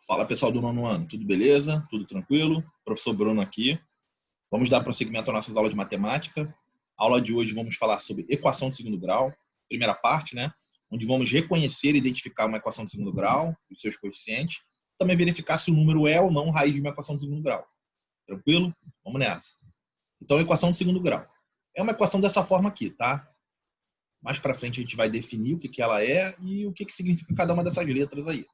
Fala pessoal do nono ano, tudo beleza? Tudo tranquilo? Professor Bruno aqui. Vamos dar prosseguimento às nossas aulas de matemática. A aula de hoje vamos falar sobre equação de segundo grau, primeira parte, né? Onde vamos reconhecer e identificar uma equação de segundo grau, os seus coeficientes, também verificar se o número é ou não raiz de uma equação de segundo grau. Tranquilo? Vamos nessa. Então, equação de segundo grau. É uma equação dessa forma aqui, tá? Mais para frente a gente vai definir o que ela é e o que significa cada uma dessas letras aí.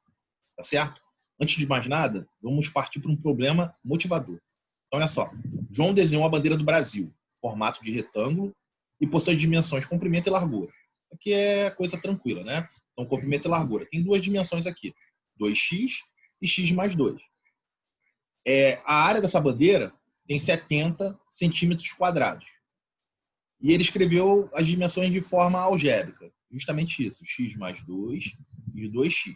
Tá certo? Antes de mais nada, vamos partir para um problema motivador. Então, olha só. João desenhou a bandeira do Brasil, formato de retângulo, e possui as dimensões comprimento e largura. Aqui é coisa tranquila, né? Então, comprimento e largura. Tem duas dimensões aqui. 2x e x mais 2. A área dessa bandeira tem 70 centímetros quadrados. E ele escreveu as dimensões de forma algébrica. Justamente isso. X mais 2 e 2x.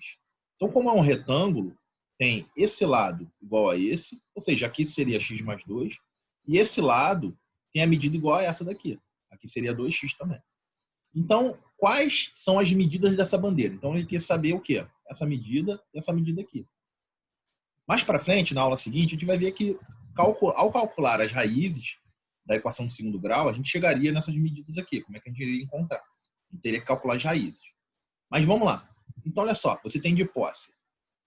Então, como é um retângulo, tem esse lado igual a esse, ou seja, aqui seria x mais 2, e esse lado tem a medida igual a essa daqui. Aqui seria 2x também. Então, quais são as medidas dessa bandeira? Então, ele quer saber o quê? Essa medida e essa medida aqui. Mais para frente, na aula seguinte, a gente vai ver que, ao calcular as raízes da equação de segundo grau, a gente chegaria nessas medidas aqui. Como é que a gente iria encontrar? A gente teria que calcular as raízes. Mas vamos lá. Então, olha só, você tem de posse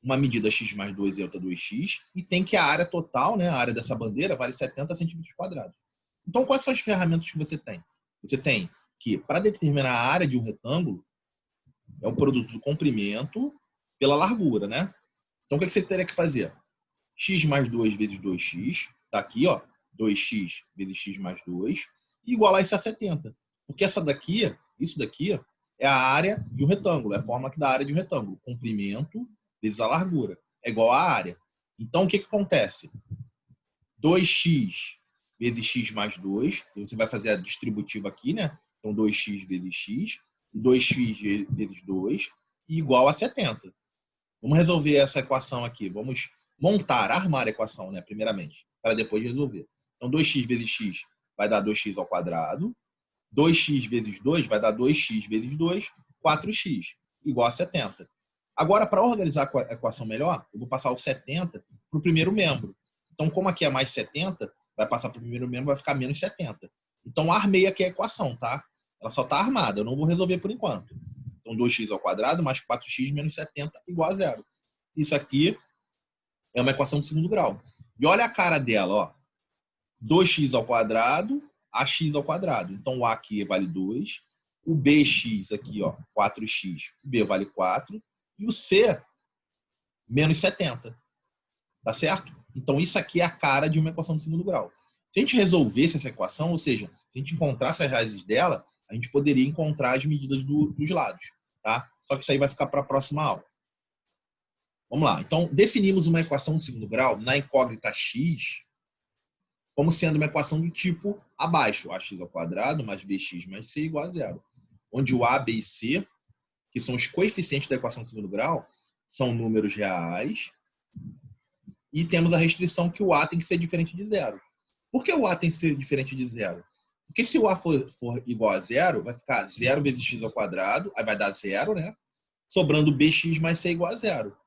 uma medida x mais 2 e outra 2x, e tem que a área total, né, a área dessa bandeira, vale 70 centímetros quadrados. Então, quais são as ferramentas que você tem? Você tem que, para determinar a área de um retângulo, é o produto do comprimento pela largura, né? Então, o que você teria que fazer? X mais 2 vezes 2x, tá aqui, ó, 2x vezes x mais 2, e igualar isso a 70. Porque essa daqui, isso daqui, é a área de um retângulo, é a forma aqui da área de um retângulo. Comprimento vezes a largura é igual à área. Então, o que acontece? 2x vezes x mais 2, você vai fazer a distributiva aqui, né? Então, 2x vezes x, 2x vezes 2, igual a 70. Vamos resolver essa equação aqui. Vamos armar a equação, né? Primeiramente, para depois resolver. Então, 2x vezes x vai dar 2x ao quadrado. 2x vezes 2 vai dar 2x vezes 2, 4x, igual a 70. Agora, para organizar a equação melhor, eu vou passar o 70 para o primeiro membro. Então, como aqui é mais 70, vai passar para o primeiro membro, vai ficar menos 70. Então, armei aqui a equação, tá? Ela só está armada, eu não vou resolver por enquanto. Então, 2x ao quadrado mais 4x menos 70 igual a zero. Isso aqui é uma equação de segundo grau. E olha a cara dela, ó. 2x ao quadrado, ax ao quadrado. Então, o a aqui vale 2. O bx aqui, ó, 4x. O b vale 4. E o C, menos 70. Tá certo? Então, isso aqui é a cara de uma equação de segundo grau. Se a gente resolvesse essa equação, ou seja, se a gente encontrasse as raízes dela, a gente poderia encontrar as medidas dos lados. Tá? Só que isso aí vai ficar para a próxima aula. Vamos lá. Então, definimos uma equação de segundo grau na incógnita x como sendo uma equação do tipo abaixo. Ax ao quadrado mais bx mais c igual a zero. Onde o a, b e c, que são os coeficientes da equação de segundo grau, são números reais, e temos a restrição que o a tem que ser diferente de zero. Por que o a tem que ser diferente de zero? Porque se o a for igual a zero, vai ficar 0 vezes x ao quadrado, aí vai dar zero, né? Sobrando bx mais c igual a zero.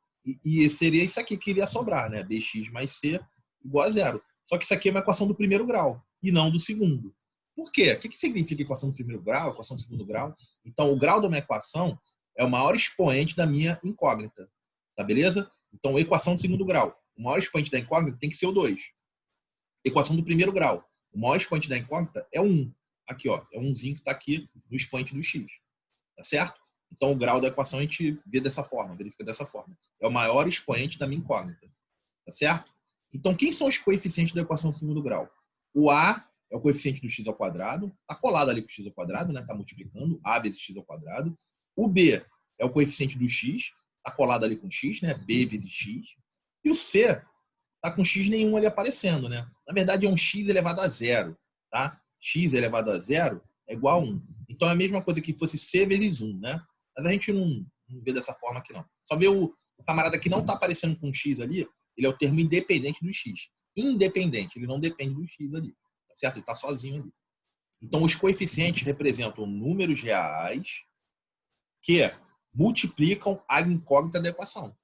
E seria isso aqui que iria sobrar, né? Bx mais c igual a zero. Só que isso aqui é uma equação do primeiro grau, e não do segundo. Por quê? O que significa equação do primeiro grau, equação do segundo grau? Então, o grau da minha equação é o maior expoente da minha incógnita. Tá beleza? Então, equação do segundo grau. O maior expoente da incógnita tem que ser o 2. Equação do primeiro grau. O maior expoente da incógnita é o 1. Aqui, ó. É um zinho que está aqui no expoente do x. Tá certo? Então, o grau da equação a gente vê dessa forma, verifica dessa forma. É o maior expoente da minha incógnita. Tá certo? Então, quem são os coeficientes da equação do segundo grau? O a é o coeficiente do x ao quadrado. Está colado ali com o x ao quadrado, né? Está multiplicando. A vezes x ao quadrado. O b é o coeficiente do x. Está colado ali com x, né? B vezes x. E o c está com x nenhum ali aparecendo, né? Na verdade, é um x elevado a zero. Tá? X elevado a zero é igual a 1. Então, é a mesma coisa que fosse c vezes 1, né? Mas a gente não vê dessa forma aqui, não. Só vê o camarada que não está aparecendo com x ali, ele é o termo independente do x. Independente, ele não depende do x ali. Tá certo? Ele está sozinho ali. Então, os coeficientes representam números reais que multiplicam a incógnita da equação.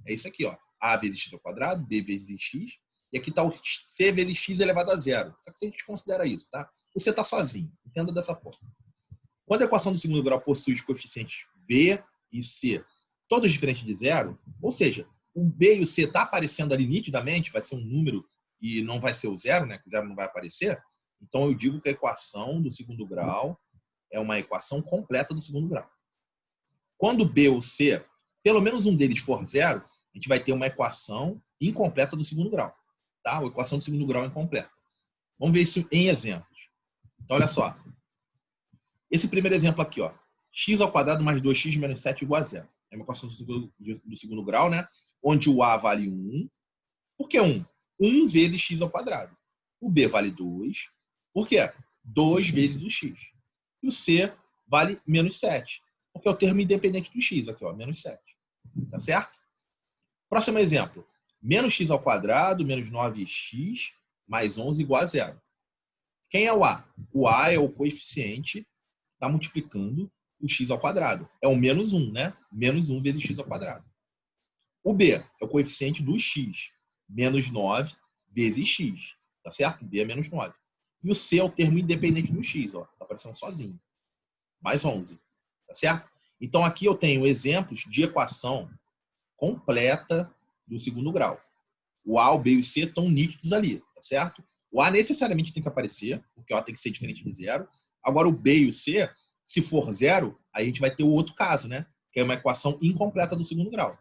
É isso aqui, ó. A vezes x ao quadrado, B vezes x, e aqui está o C vezes x elevado a zero. Só que a gente considera isso, tá? O C está sozinho, entenda dessa forma. Quando a equação do segundo grau possui os coeficientes B e C todos diferentes de zero, ou seja, o B e o C está aparecendo ali nitidamente, vai ser um número e não vai ser o zero, né? Que o zero não vai aparecer. Então eu digo que a equação do segundo grau é uma equação completa do segundo grau. Quando B ou C, pelo menos um deles for zero, a gente vai ter uma equação incompleta do segundo grau. Tá? A equação do segundo grau incompleta. Vamos ver isso em exemplos. Então, olha só. Esse primeiro exemplo aqui, ó. X ao quadrado mais 2x menos 7 igual a zero. É uma equação do segundo grau, né? Onde o A vale 1. Por que 1? 1 vezes x ao quadrado. O B vale 2. Por quê? 2 vezes o x. E o C vale menos 7. Porque é o termo independente do x aqui, ó. Menos 7. Tá certo? Próximo exemplo. Menos x ao quadrado menos 9x mais 11 igual a zero. Quem é o A? O A é o coeficiente, está multiplicando o x ao quadrado. É o menos 1, né? Menos 1 vezes x ao quadrado. O B é o coeficiente do x. Menos 9 vezes x. Tá certo? B é menos 9. E o C é o termo independente do x, ó. Tá aparecendo sozinho. Mais 11. Tá certo? Então aqui eu tenho exemplos de equação completa do segundo grau. O A, o B e o C estão nítidos ali, tá certo? O A necessariamente tem que aparecer, porque o A tem que ser diferente de zero. Agora o B e o C, se for zero, aí a gente vai ter o outro caso, né? Que é uma equação incompleta do segundo grau.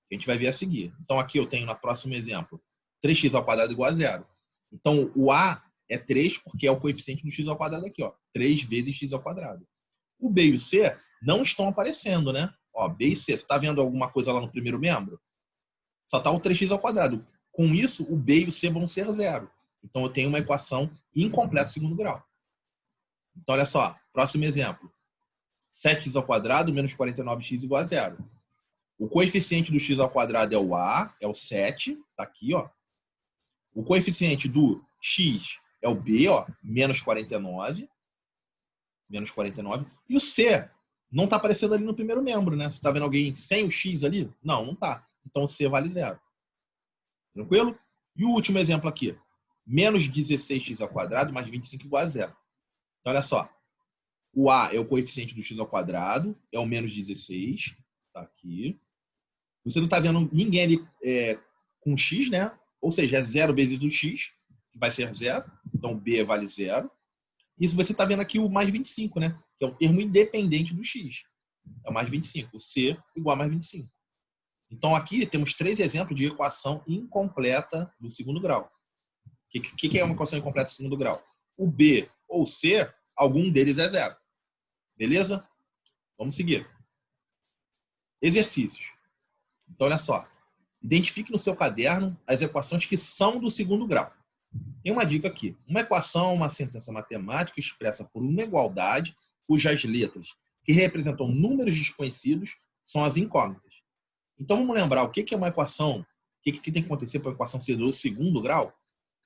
Que a gente vai ver a seguir. Então aqui eu tenho no próximo exemplo 3x ao quadrado igual a zero. Então o A é 3 porque é o coeficiente do x ao quadrado aqui, ó. 3 vezes x ao quadrado. O B e o C não estão aparecendo, né? Ó, B e C. Você está vendo alguma coisa lá no primeiro membro? Só está o 3x ao quadrado. Com isso, o B e o C vão ser zero. Então, eu tenho uma equação incompleta do segundo grau. Então, olha só. Próximo exemplo. 7x ao quadrado menos 49x igual a zero. O coeficiente do x ao quadrado é o A, é o 7. Está aqui, ó. O coeficiente do x é o B, ó, menos 49. Menos 49. E o C não está aparecendo ali no primeiro membro, né? Você está vendo alguém sem o x ali? Não, não está. Então, C vale zero. Tranquilo? E o último exemplo aqui. Menos 16x ao quadrado mais 25 igual a zero. Então, olha só. O A é o coeficiente do x ao quadrado. É o menos 16. Está aqui. Você não está vendo ninguém ali com x, né? Ou seja, é zero vezes o x, que vai ser zero. Então, B vale zero. Isso você está vendo aqui o mais 25, né? Que é o termo independente do x. É o mais 25. O C igual a mais 25. Então, aqui temos 3 exemplos de equação incompleta do segundo grau. O que é uma equação incompleta do segundo grau? O B ou C, algum deles é zero. Beleza? Vamos seguir. Exercícios. Então, olha só. Identifique no seu caderno as equações que são do segundo grau. Tem uma dica aqui. Uma equação é uma sentença matemática expressa por uma igualdade cujas letras que representam números desconhecidos são as incógnitas. Então, vamos lembrar o que é uma equação, o que tem que acontecer para a equação ser do segundo grau?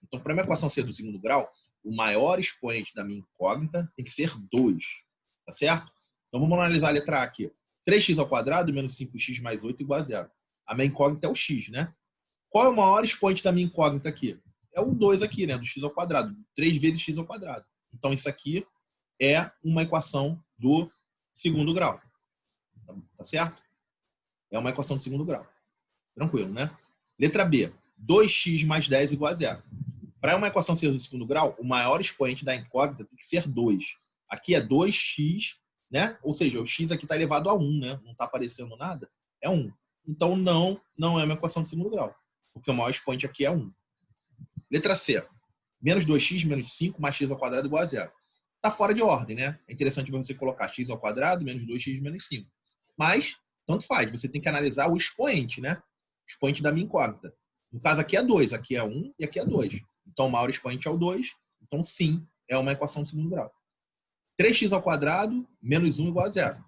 Então, para uma equação ser do segundo grau, o maior expoente da minha incógnita tem que ser 2. Tá certo? Então, vamos analisar a letra A aqui. 3x ao quadrado menos 5x mais 8 igual a zero. A minha incógnita é o x, né? Qual é o maior expoente da minha incógnita aqui? É o 2 aqui, né? Do x ao quadrado. 3 vezes x ao quadrado. Então, isso aqui é uma equação do segundo grau. Tá certo? É uma equação do segundo grau. Tranquilo, né? Letra B. 2x mais 10 igual a zero. Para uma equação ser do segundo grau, o maior expoente da incógnita tem que ser 2. Aqui é 2x, né? Ou seja, o x aqui está elevado a 1, né? Não está aparecendo nada. É 1. Então, não é uma equação do segundo grau. Porque o maior expoente aqui é 1. Letra C. Menos 2x menos 5 mais x ao quadrado igual a zero. Está fora de ordem, né? É interessante você colocar x ao quadrado menos 2x menos 5. Mas, tanto faz. Você tem que analisar o expoente, né? O expoente da minha incógnita. No caso, aqui é 2. Aqui é 1 e aqui é 2. Então, o maior expoente é o 2. Então, sim, é uma equação do segundo grau. 3x ao quadrado menos 1 igual a zero.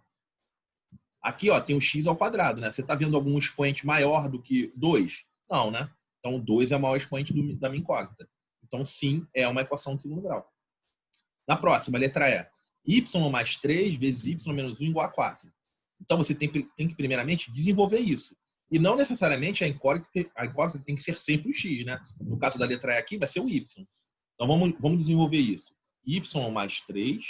Aqui, ó, tem o x ao quadrado, né? Você está vendo algum expoente maior do que 2? Não, né? Então, 2 é o maior expoente da minha incógnita. Então, sim, é uma equação do segundo grau. Na próxima, letra E. Y mais 3 vezes y menos 1 igual a 4. Então, você tem que, primeiramente, desenvolver isso. E não necessariamente a incógnita tem que ser sempre o x, né? No caso da letra E aqui, vai ser o y. Então, vamos desenvolver isso. Y mais 3,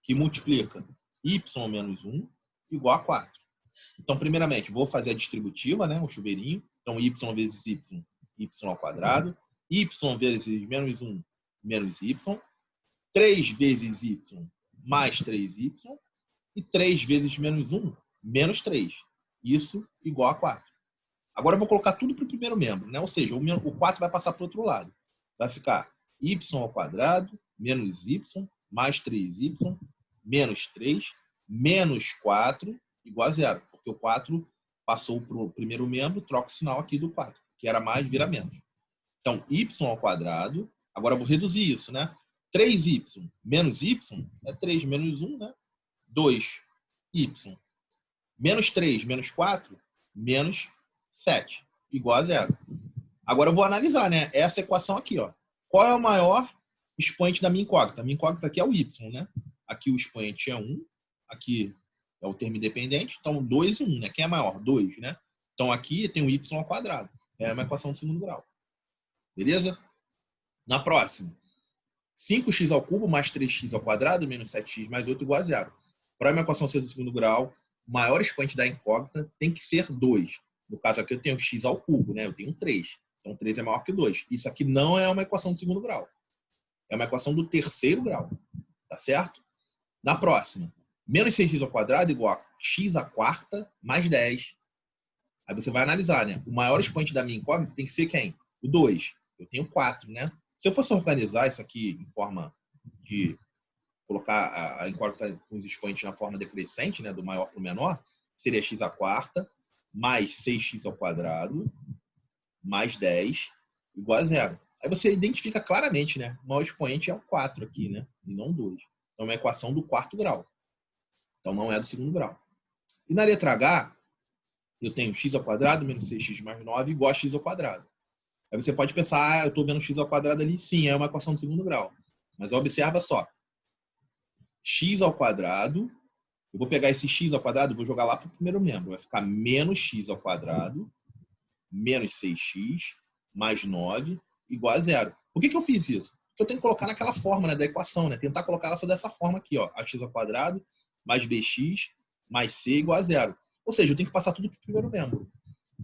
que multiplica y menos 1, igual a 4. Então, primeiramente, vou fazer a distributiva, né? O chuveirinho. Então, y vezes y, y ao quadrado. Y vezes menos 1, menos y. 3 vezes y, mais 3y. E 3 vezes menos 1, menos 3. Isso igual a 4. Agora eu vou colocar tudo para o primeiro membro, né? Ou seja, o 4 vai passar para o outro lado. Vai ficar y ao quadrado, menos y, mais 3y, menos 3, menos 4, igual a 0. Porque o 4 passou para o primeiro membro, troca o sinal aqui do 4, que era mais, vira menos. Então, y ao quadrado, agora eu vou reduzir isso, né? 3y menos y é 3 menos 1, né? 2y. Menos 3 menos 4, menos 7, igual a 0. Agora eu vou analisar, né? Essa equação aqui, ó. Qual é o maior expoente da minha incógnita? A minha incógnita aqui é o y, né? Aqui o expoente é 1, aqui é o termo independente, então 2 e 1, né? Quem é maior? 2, né? Então aqui tem o y ao quadrado. É uma equação de segundo grau. Beleza? Na próxima. 5x ao cubo mais 3x ao quadrado menos 7x mais 8 igual a 0. Para uma equação ser do segundo grau, o maior expoente da incógnita tem que ser 2. No caso aqui eu tenho x ao cubo, né? Eu tenho 3. Então 3 é maior que 2. Isso aqui não é uma equação do segundo grau. É uma equação do terceiro grau. Tá certo? Na próxima. Menos 6x ao quadrado igual a x à quarta mais 10. Aí você vai analisar, né? O maior expoente da minha incógnita tem que ser quem? O 2. Eu tenho 4, né? Se eu fosse organizar isso aqui em forma de colocar a incógnita com os expoentes na forma decrescente, né, do maior para o menor, seria x à quarta mais 6x ao quadrado mais 10 igual a 0. Aí você identifica claramente, né? O maior expoente é o 4 aqui, né? E não o 2. Então é uma equação do quarto grau. Então não é do segundo grau. E na letra H, eu tenho x ao quadrado menos 6x mais 9 igual a x ao quadrado. Aí você pode pensar, eu estou vendo x ao quadrado ali. Sim, é uma equação do segundo grau. Mas observa só. X ao quadrado, eu vou pegar esse x ao quadrado e vou jogar lá para o primeiro membro. Vai ficar menos x ao quadrado, menos 6x, mais 9, igual a 0. Por que eu fiz isso? Porque eu tenho que colocar naquela forma, né, da equação, né? Tentar colocar ela só dessa forma aqui, ó. Ax ao quadrado, mais bx, mais c, igual a 0. Ou seja, eu tenho que passar tudo para o primeiro membro.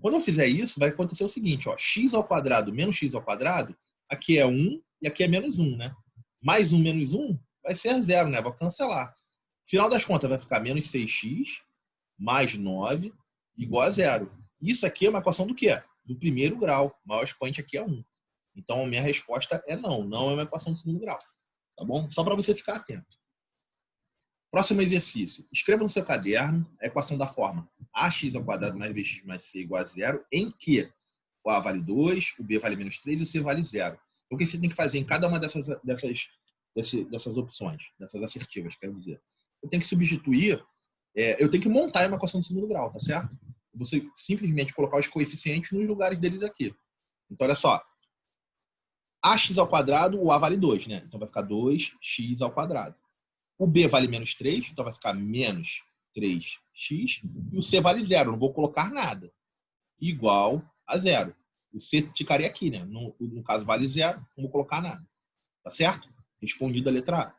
Quando eu fizer isso, vai acontecer o seguinte, ó. X ao quadrado menos x ao quadrado, aqui é 1 e aqui é menos 1, né? Mais 1 menos 1 vai ser 0, né? Vou cancelar. Final das contas, vai ficar menos 6x mais 9 igual a 0. Isso aqui é uma equação do quê? Do primeiro grau. O maior expoente aqui é 1. Então, a minha resposta é não. Não é uma equação do segundo grau. Tá bom? Só para você ficar atento. Próximo exercício. Escreva no seu caderno a equação da forma ax ao quadrado mais bx mais c igual a 0, em que o a vale 2, o b vale menos 3 e o c vale 0. O que você tem que fazer em cada uma dessas opções, dessas assertivas, quero dizer? Eu tenho que substituir, eu tenho que montar uma equação do segundo grau, tá certo? Você simplesmente colocar os coeficientes nos lugares deles aqui. Então, olha só. Ax ao quadrado, o a vale 2, né? Então, vai ficar 2x ao quadrado. O b vale menos 3, então vai ficar menos 3x. E o c vale 0, não vou colocar nada. Igual a 0. O c ficaria aqui, né? No caso, vale 0, não vou colocar nada. Tá certo? Respondida a letra A.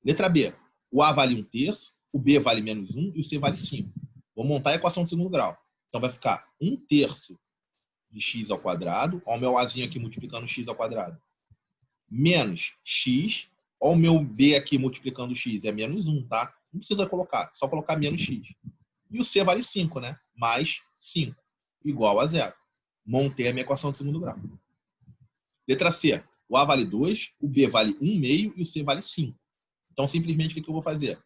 Letra B. O a vale 1/3, o b vale menos 1 e o c vale 5. Vou montar a equação de segundo grau. Então vai ficar 1/3 de x ao quadrado. Olha o meu azinho aqui multiplicando x ao quadrado. Menos x. Olha o meu b aqui multiplicando x. É menos 1, tá? Não precisa colocar. Só colocar menos x. E o c vale 5, né? Mais 5. Igual a 0. Montei a minha equação de segundo grau. Letra C. O a vale 2, o b vale 1/2 e o c vale 5. Então, simplesmente, o que eu vou fazer?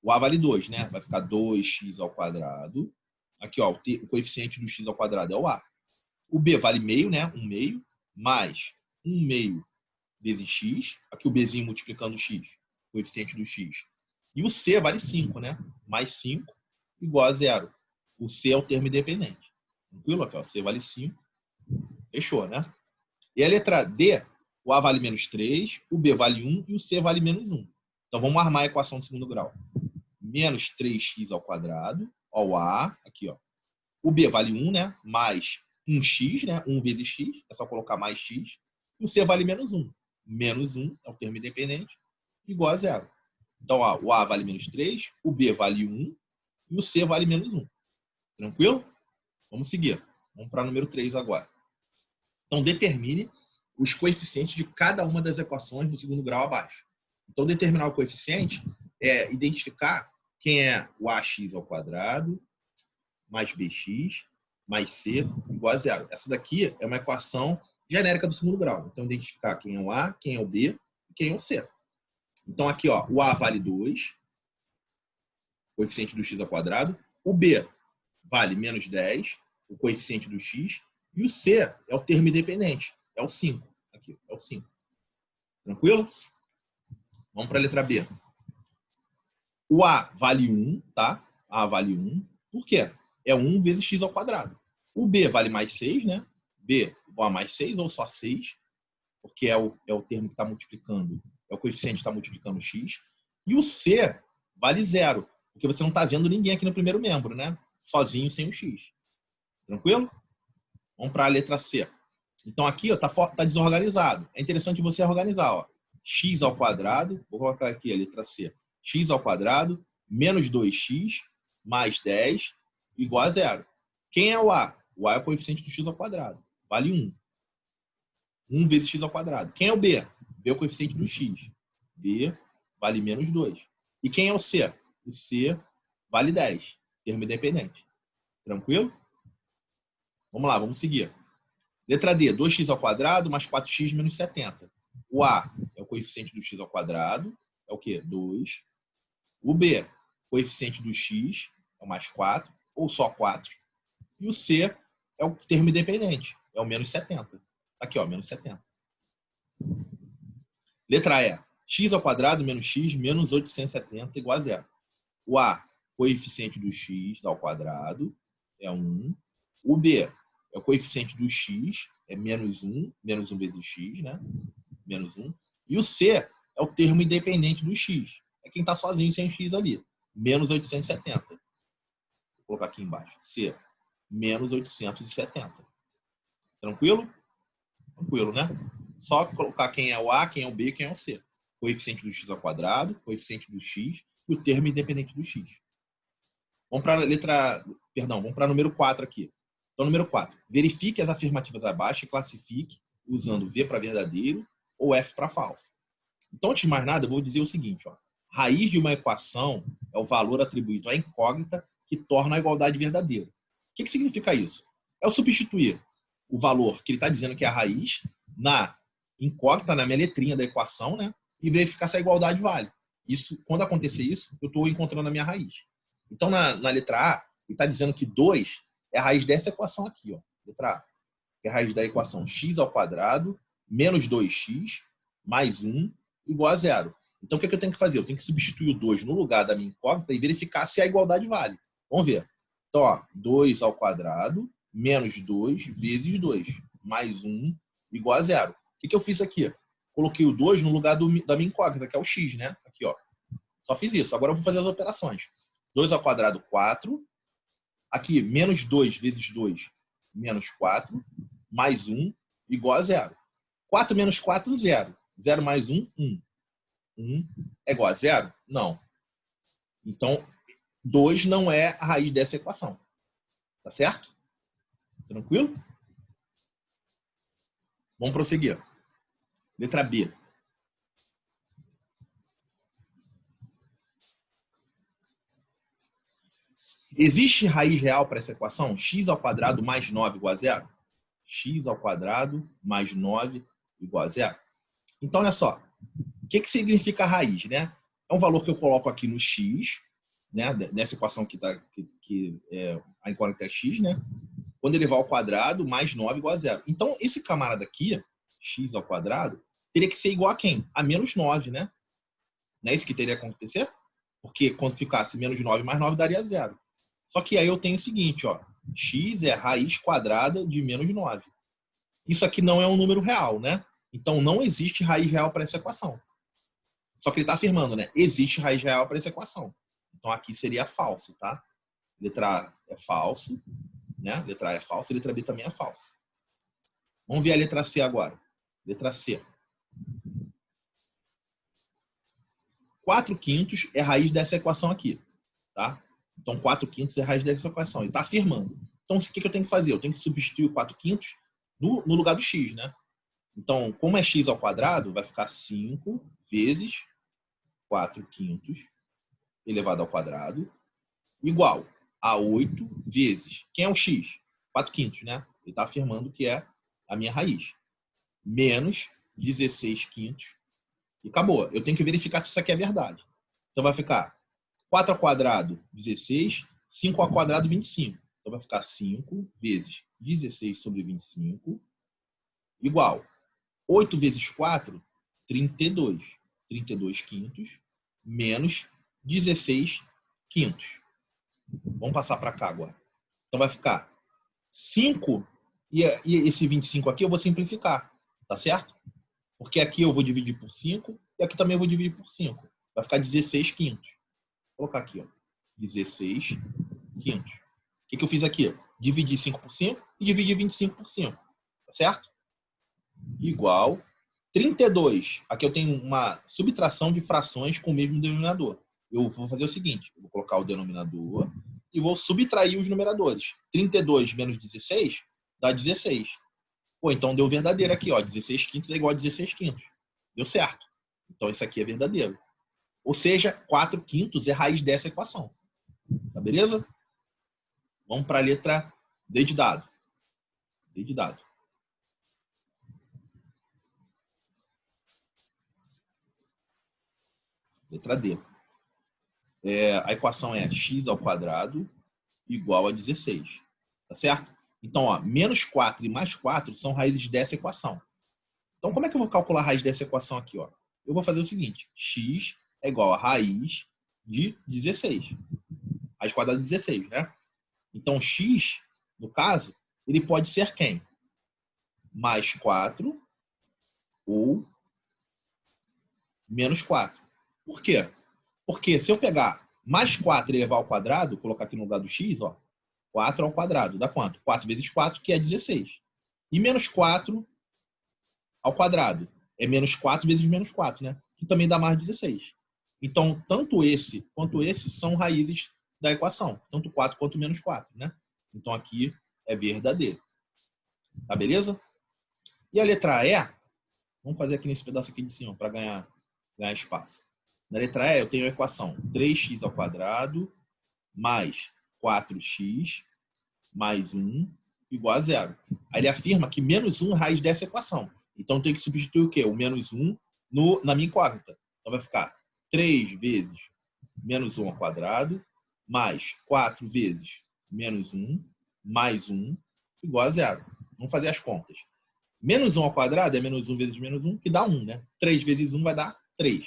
O a vale 2, né? Vai ficar 2x ao quadrado. Aqui, ó, o coeficiente do x ao quadrado é o a. O b vale meio, né? 1/2, mais 1/2 vezes x. Aqui o bzinho multiplicando x, coeficiente do x. E o c vale 5, né? Mais 5 igual a 0. O c é o termo independente. Tranquilo? Aqui, ó, c vale 5. Fechou, né? E a letra D, o a vale menos 3, o b vale 1 e o c vale menos 1. Então, vamos armar a equação de segundo grau. Menos 3x ao quadrado, ó, o a, aqui, ó. O B vale 1, né? Mais 1x, né? 1 vezes x, é só colocar mais x. E o C vale menos 1. Menos 1 é o termo independente, igual a zero. Então, ó, o A vale menos 3, o B vale 1 e o C vale menos 1. Tranquilo? Vamos seguir. Vamos para o número 3 agora. Então, determine os coeficientes de cada uma das equações do segundo grau abaixo. Então, determinar o coeficiente é identificar quem é o ax ao quadrado mais bx mais c igual a zero. Essa daqui é uma equação genérica do segundo grau. Então, identificar quem é o A, quem é o B e quem é o C. Então, aqui, ó, o A vale 2, coeficiente do x ao quadrado. O B vale menos 10, o coeficiente do x. E o C é o termo independente, é o 5. Aqui, é o 5. Tranquilo? Vamos para a letra B. O A vale 1, tá? A vale 1. Por quê? É 1 vezes x ao quadrado. O B vale mais 6, né? B igual a mais 6 ou só 6, porque é o termo que está multiplicando, é o coeficiente que está multiplicando x. E o C vale 0, porque você não está vendo ninguém aqui no primeiro membro, né? Sozinho, sem o x. Tranquilo? Vamos para a letra C. Então aqui está desorganizado. É interessante você organizar. Ó. X ao quadrado, vou colocar aqui a letra C. X ao quadrado menos 2x mais 10 igual a 0. Quem é o A? O A é o coeficiente do x ao quadrado. Vale 1. 1 vezes x ao quadrado. Quem é o B? B é o coeficiente do x. B vale menos 2. E quem é o C? O C vale 10. Termo independente. Tranquilo? Vamos lá, vamos seguir. Letra D, 2x ao quadrado mais 4x menos 70. O A é o coeficiente do x ao quadrado, é o quê? 2. O B, coeficiente do x, é o mais 4, ou só 4. E o C é o termo independente, é o menos 70. Aqui, ó, menos 70. Letra E, x ao quadrado menos x menos 870 igual a 0. O A, coeficiente do x ao quadrado, é 1. O B é o coeficiente do x, é menos 1 vezes x, né? Menos 1. E o C é o termo independente do x. É quem está sozinho sem x ali. Menos 870. Vou colocar aqui embaixo. C, menos 870. Tranquilo? Tranquilo, né? Só colocar quem é o A, quem é o B e quem é o C. Coeficiente do x ao quadrado, coeficiente do x e o termo independente do x. Vamos para a letra... Perdão, vamos para o número 4 aqui. Então, número 4. Verifique as afirmativas abaixo e classifique usando V para verdadeiro ou F para falso. Então, antes de mais nada, eu vou dizer o seguinte. Ó. Raiz de uma equação é o valor atribuído à incógnita que torna a igualdade verdadeira. O que significa isso? É eu substituir o valor que ele está dizendo que é a raiz na incógnita, na minha letrinha da equação, né? E verificar se a igualdade vale. Isso, quando acontecer isso, eu estou encontrando a minha raiz. Então, na letra A, ele está dizendo que 2 é a raiz dessa equação aqui. Ó. Letra A, que é a raiz da equação x ao quadrado menos 2x mais 1 igual a 0. Então, o que eu tenho que fazer? Eu tenho que substituir o 2 no lugar da minha incógnita e verificar se a igualdade vale. Vamos ver. Então, ó, 2 ao quadrado menos 2 vezes 2 mais 1 igual a 0. O que eu fiz aqui? Coloquei o 2 no lugar da minha incógnita, que é o x, né? Aqui, ó. Só fiz isso. Agora eu vou fazer as operações. 2 ao quadrado, 4. Aqui, menos 2 vezes 2, menos 4, mais 1, igual a 0. 4 menos 4, 0. 0 mais 1, 1. 1 é igual a 0? Não. Então, 2 não é a raiz dessa equação. Tá certo? Tranquilo? Vamos prosseguir. Letra B. Existe raiz real para essa equação? X ao quadrado mais 9 igual a 0? X ao quadrado mais 9 igual a 0. Então, olha só. O que significa a raiz, né? É um valor que eu coloco aqui no x, né? Nessa equação que a incógnita é x, né? Quando elevar ao quadrado, mais 9 igual a 0. Então, esse camarada aqui, x ao quadrado, teria que ser igual a quem? A menos 9, né? Não é isso que teria que acontecer? Porque quando ficasse menos 9 mais 9 daria 0. Só que aí eu tenho o seguinte, ó. X é a raiz quadrada de menos 9. Isso aqui não é um número real, né? Então, não existe raiz real para essa equação. Só que ele está afirmando, né? Existe raiz real para essa equação. Então, aqui seria falso, tá? Letra A é falso. né? Letra A é falsa, letra B também é falsa. Vamos ver a letra C agora. Letra C. 4/5 é raiz dessa equação aqui, tá? Então, 4/5 é raiz dessa equação. Ele está afirmando. Então, o que eu tenho que fazer? Eu tenho que substituir o 4/5 no lugar do x, né? Então, como é x ao quadrado, vai ficar 5 vezes 4/5 elevado ao quadrado igual a 8 vezes... Quem é o x? 4/5, né? Ele está afirmando que é a minha raiz. Menos 16/5. E acabou. Eu tenho que verificar se isso aqui é verdade. Então, vai ficar 4 ao quadrado, 16. 5 ao quadrado, 25. Então, vai ficar 5 vezes 16 sobre 25 igual 8 vezes 4, 32. 32/5 menos 16/5. Vamos passar para cá agora. Então, vai ficar 5 e esse 25 aqui eu vou simplificar. Tá certo? Porque aqui eu vou dividir por 5 e aqui também eu vou dividir por 5. Vai ficar 16/5. Vou colocar aqui, ó. 16/5. O que eu fiz aqui? Dividi 5 por 5 e dividi 25 por 5. Tá certo? Igual 32. Aqui eu tenho uma subtração de frações com o mesmo denominador. Eu vou fazer o seguinte. Eu vou colocar o denominador e vou subtrair os numeradores. 32 menos 16 dá 16. Pô, então deu verdadeiro aqui, ó. 16/5 é igual a 16/5. Deu certo. Então isso aqui é verdadeiro. Ou seja, 4/5 é raiz dessa equação. Tá beleza? Vamos para a letra D de dado. D de dado. Letra D. A equação é x ao quadrado igual a 16. Tá certo? Então, ó, menos 4 e mais 4 são raízes dessa equação. Então, como é que eu vou calcular a raiz dessa equação aqui? Ó? Eu vou fazer o seguinte. X é igual a raiz de 16. Raiz quadrada de 16, né? Então, x, no caso, ele pode ser quem? Mais 4 ou menos 4. Por quê? Porque se eu pegar mais 4 e levar ao quadrado, colocar aqui no lugar do x, ó, 4 ao quadrado, dá quanto? 4 vezes 4, que é 16. E menos 4 ao quadrado é menos 4 vezes menos 4, né? Que também dá mais 16. Então, tanto esse quanto esse são raízes da equação. Tanto 4 quanto menos 4, né? Então, aqui é verdadeiro. Tá beleza? E a letra E, vamos fazer aqui nesse pedaço aqui de cima para ganhar espaço. Na letra E, eu tenho a equação 3x ao quadrado mais 4x mais 1 igual a 0. Aí ele afirma que menos 1 é raiz dessa equação. Então, tem que substituir o quê? O menos 1 na minha incógnita. Então, vai ficar 3 vezes menos 1 ao quadrado mais 4 vezes menos 1 mais 1 igual a 0. Vamos fazer as contas. Menos 1 ao quadrado é menos 1 vezes menos 1, que dá 1, né? 3 vezes 1 vai dar 3.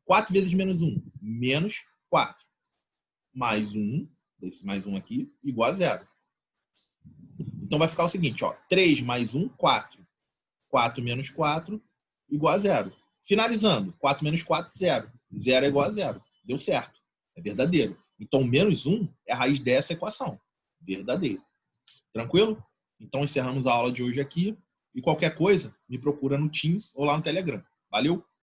4 vezes menos 1, menos 4. Mais 1, esse mais 1 aqui, igual a 0. Então vai ficar o seguinte, ó. 3 mais 1, 4. 4 menos 4, igual a 0. Finalizando, 4 menos 4, 0. 0 é igual a 0. Deu certo. É verdadeiro. Então, menos 1 é a raiz dessa equação. Verdadeiro. Tranquilo? Então, encerramos a aula de hoje aqui. E qualquer coisa, me procura no Teams ou lá no Telegram. Valeu?